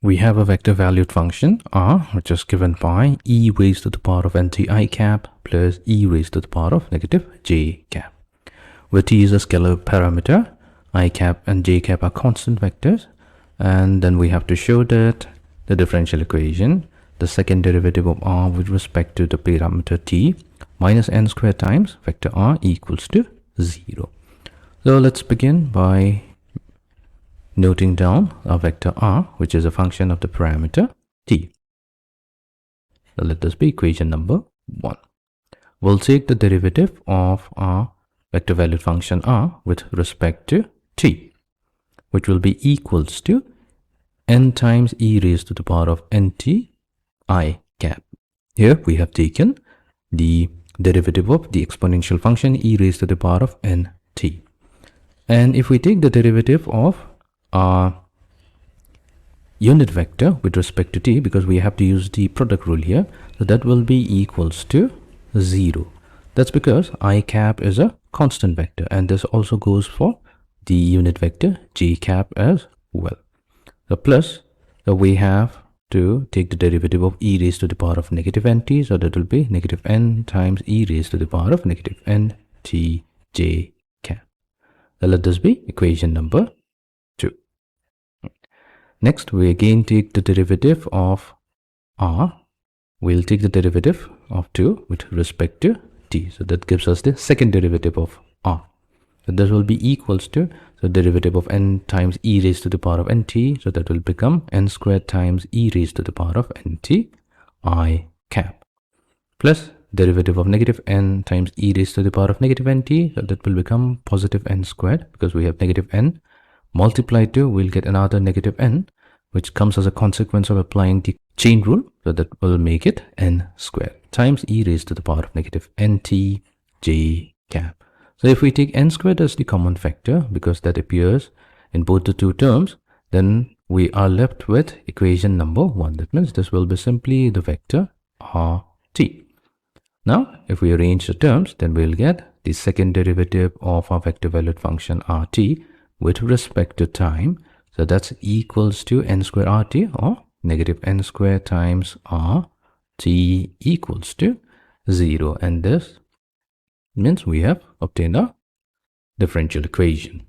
we have a vector valued function r, which is given by e raised to the power of nt I cap plus e raised to the power of negative j cap, where t is a scalar parameter, I cap and j cap are constant vectors, and then we have to show that the differential equation, the second derivative of r with respect to the parameter t minus n squared times vector r equals to 0. So let's begin by noting down our vector r, which is a function of the parameter t. So let this be equation number 1. We'll take the derivative of our vector valued function r with respect to t, which will be equals to n times e raised to the power of nt I cap. Here we have taken the derivative of the exponential function e raised to the power of nt. And if we take the derivative of our unit vector with respect to t, because we have to use the product rule here, so that will be equals to 0. That's because I cap is a constant vector, and this also goes for the unit vector j cap as well. So plus, so we have to take the derivative of e raised to the power of negative nt, so that will be negative n times e raised to the power of negative nt j cap. So let this be equation number 2. Next, we again take the derivative of r. We'll take the derivative of 2 with respect to t. So that gives us the second derivative of r. So this will be equals to the derivative of n times e raised to the power of nt. So that will become n squared times e raised to the power of nt I cap, plus derivative of negative n times e raised to the power of negative nt. So that will become positive n squared, because we have negative n. Multiplied to, we'll get another negative n, which comes as a consequence of applying the chain rule. So that will make it n squared times e raised to the power of negative nt j cap. So if we take n squared as the common factor, because that appears in both the two terms, then we are left with equation number 1. That means this will be simply the vector rt. Now, if we arrange the terms, then we'll get the second derivative of our vector valued function rt with respect to time. So that's equals to n square rt, or negative n square times rt equals to 0. And this means we have obtained a differential equation.